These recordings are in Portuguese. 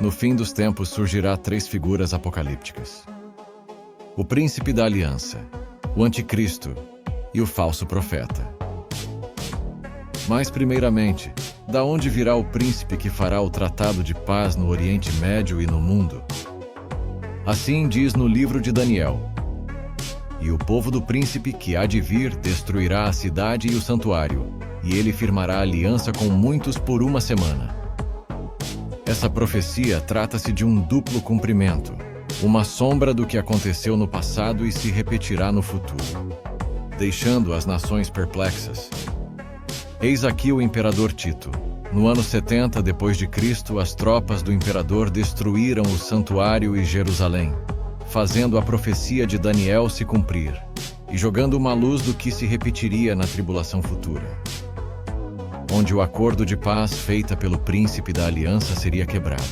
No fim dos tempos surgirá três figuras apocalípticas: o príncipe da aliança, o anticristo e o falso profeta. Mas, primeiramente, da onde virá o príncipe que fará o tratado de paz no Oriente Médio e no mundo? Assim diz no livro de Daniel: e o povo do príncipe que há de vir destruirá a cidade e o santuário, e ele firmará aliança com muitos por uma semana. Essa profecia trata-se de um duplo cumprimento, uma sombra do que aconteceu no passado e se repetirá no futuro, deixando as nações perplexas. Eis aqui o imperador Tito. No ano 70 d.C., as tropas do imperador destruíram o santuário e Jerusalém, fazendo a profecia de Daniel se cumprir, e jogando uma luz do que se repetiria na tribulação futura, onde o acordo de paz feita pelo príncipe da aliança seria quebrado.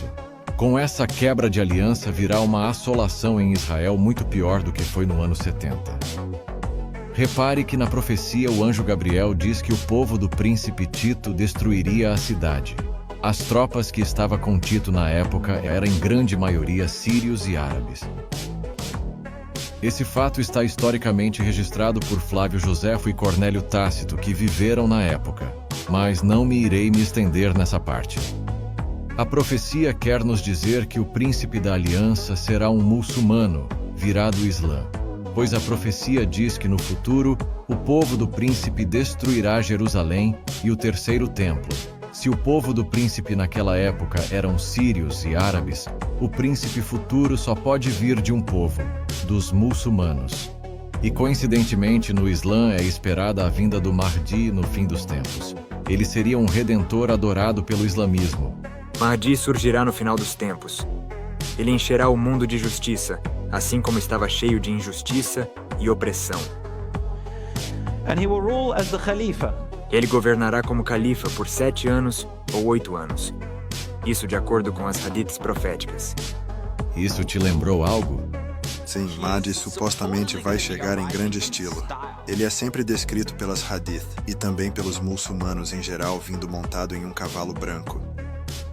Com essa quebra de aliança virá uma assolação em Israel muito pior do que foi no ano 70. Repare que na profecia o anjo Gabriel diz que o povo do príncipe Tito destruiria a cidade. As tropas que estavam com Tito na época eram em grande maioria sírios e árabes. Esse fato está historicamente registrado por Flávio Joséfo e Cornélio Tácito, que viveram na época, mas não me irei me estender nessa parte. A profecia quer nos dizer que o príncipe da aliança será um muçulmano, virado do Islã, pois a profecia diz que no futuro o povo do príncipe destruirá Jerusalém e o terceiro templo. Se o povo do príncipe naquela época eram sírios e árabes, o príncipe futuro só pode vir de um povo, dos muçulmanos. E coincidentemente no Islã é esperada a vinda do Mahdi no fim dos tempos. Ele seria um redentor adorado pelo islamismo. Mahdi surgirá no final dos tempos. Ele encherá o mundo de justiça, assim como estava cheio de injustiça e opressão. And he will rule as the Khalifa. Ele governará como califa por 7 anos ou 8 anos. Isso de acordo com as hadiths proféticas. Isso te lembrou algo? Sim, Mahdi supostamente vai chegar em grande estilo. Ele é sempre descrito pelas hadith e também pelos muçulmanos em geral vindo montado em um cavalo branco.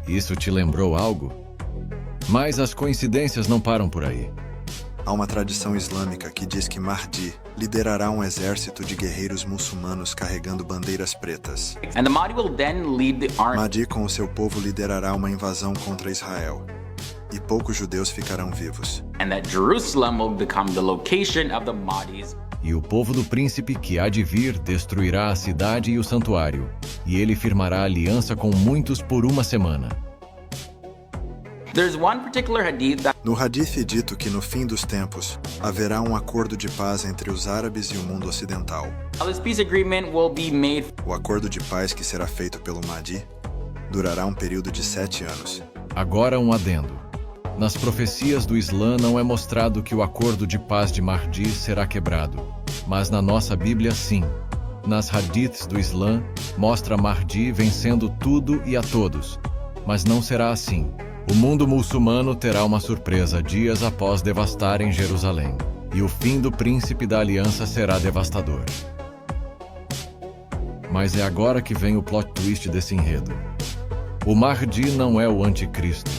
Isso te lembrou algo? Mas as coincidências não param por aí. Há uma tradição islâmica que diz que Mahdi liderará um exército de guerreiros muçulmanos carregando bandeiras pretas. Mahdi com o seu povo liderará uma invasão contra Israel. E poucos judeus ficarão vivos. E o povo do príncipe que há de vir destruirá a cidade e o santuário, e ele firmará aliança com muitos por uma semana. No hadith é dito que no fim dos tempos haverá um acordo de paz entre os árabes e o mundo ocidental. O acordo de paz que será feito pelo Mahdi durará um período de 7 anos. Agora um adendo. Nas profecias do Islã não é mostrado que o acordo de paz de Mahdi será quebrado, mas na nossa Bíblia sim. Nas hadiths do Islã mostra Mahdi vencendo tudo e a todos, mas não será assim. O mundo muçulmano terá uma surpresa dias após devastarem Jerusalém, e o fim do príncipe da aliança será devastador. Mas é agora que vem o plot twist desse enredo. O Mahdi não é o anticristo.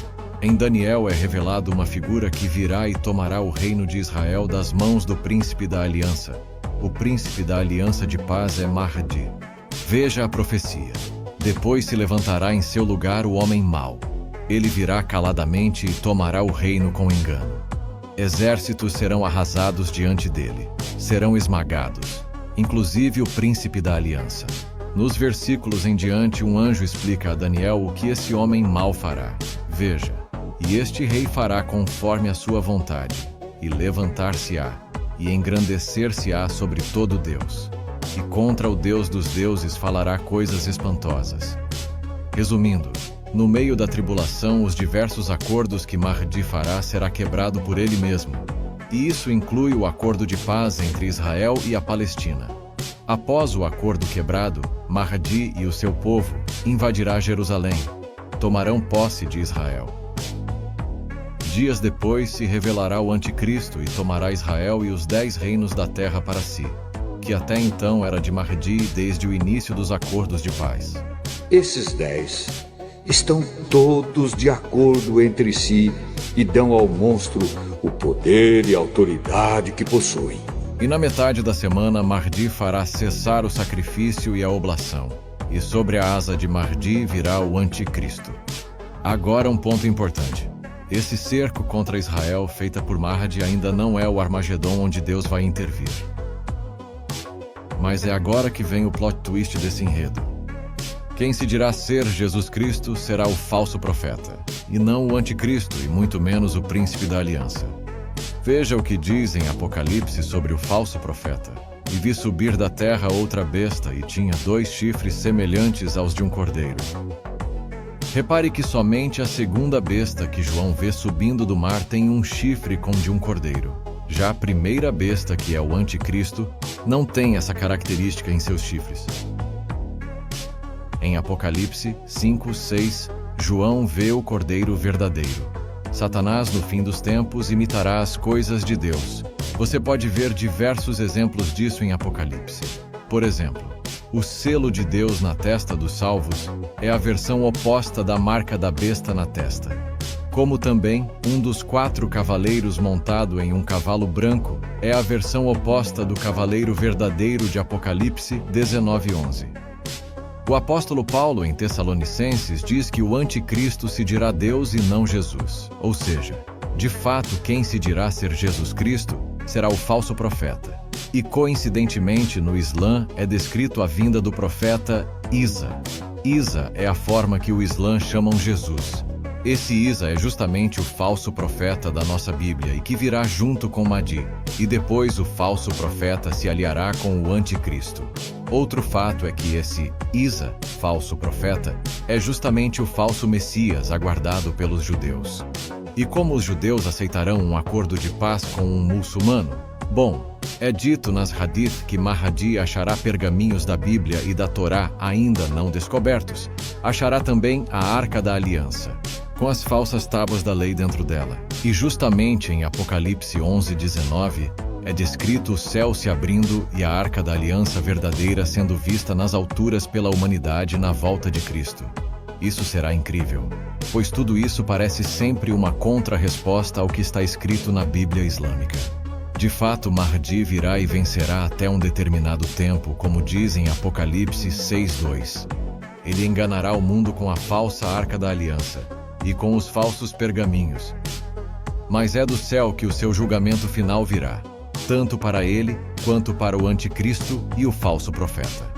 Em Daniel é revelado uma figura que virá e tomará o reino de Israel das mãos do príncipe da aliança. O príncipe da aliança de paz é Mahdi. Veja a profecia. Depois se levantará em seu lugar o homem mau. Ele virá caladamente e tomará o reino com engano. Exércitos serão arrasados diante dele, serão esmagados, inclusive o príncipe da aliança. Nos versículos em diante, um anjo explica a Daniel o que esse homem mau fará. Veja, e este rei fará conforme a sua vontade, e levantar-se-á, e engrandecer-se-á sobre todo Deus. E contra o Deus dos deuses falará coisas espantosas. Resumindo, no meio da tribulação, os diversos acordos que Mahdi fará será quebrado por ele mesmo. E isso inclui o acordo de paz entre Israel e a Palestina. Após o acordo quebrado, Mahdi e o seu povo invadirá Jerusalém. Tomarão posse de Israel. Dias depois se revelará o anticristo e tomará Israel e os 10 reinos da terra para si, que até então era de Mahdi desde o início dos acordos de paz. Esses 10 estão todos de acordo entre si e dão ao monstro o poder e a autoridade que possuem. E na metade da semana, Mahdi fará cessar o sacrifício e a oblação. E sobre a asa de Mahdi virá o anticristo. Agora um ponto importante. Esse cerco contra Israel feita por Mahdi ainda não é o Armagedon onde Deus vai intervir. Mas é agora que vem o plot twist desse enredo. Quem se dirá ser Jesus Cristo será o falso profeta, e não o anticristo e muito menos o príncipe da aliança. Veja o que diz em Apocalipse sobre o falso profeta. E vi subir da terra outra besta e tinha 2 chifres semelhantes aos de um cordeiro. Repare que somente a segunda besta que João vê subindo do mar tem um chifre como de um cordeiro. Já a primeira besta, que é o anticristo, não tem essa característica em seus chifres. Em Apocalipse 5:6, João vê o cordeiro verdadeiro. Satanás, no fim dos tempos, imitará as coisas de Deus. Você pode ver diversos exemplos disso em Apocalipse. Por exemplo, o selo de Deus na testa dos salvos é a versão oposta da marca da besta na testa. Como também, um dos 4 cavaleiros montado em um cavalo branco é a versão oposta do cavaleiro verdadeiro de Apocalipse 19:11. O apóstolo Paulo, em Tessalonicenses, diz que o anticristo se dirá Deus e não Jesus. Ou seja, de fato, quem se dirá ser Jesus Cristo será o falso profeta. E coincidentemente, no Islã é descrito a vinda do profeta Isa. Isa é a forma que o Islã chamam Jesus. Esse Isa é justamente o falso profeta da nossa Bíblia e que virá junto com Mahdi. E depois o falso profeta se aliará com o anticristo. Outro fato é que esse Isa, falso profeta, é justamente o falso Messias aguardado pelos judeus. E como os judeus aceitarão um acordo de paz com um muçulmano? Bom, é dito nas Hadith que Mahdi achará pergaminhos da Bíblia e da Torá ainda não descobertos. Achará também a Arca da Aliança, com as falsas tábuas da lei dentro dela. E justamente em Apocalipse 11:19, é descrito o céu se abrindo e a Arca da Aliança verdadeira sendo vista nas alturas pela humanidade na volta de Cristo. Isso será incrível, pois tudo isso parece sempre uma contra-resposta ao que está escrito na Bíblia Islâmica. De fato, Mahdi virá e vencerá até um determinado tempo, como diz em Apocalipse 6:2. Ele enganará o mundo com a falsa Arca da Aliança e com os falsos pergaminhos. Mas é do céu que o seu julgamento final virá, tanto para ele quanto para o anticristo e o falso profeta.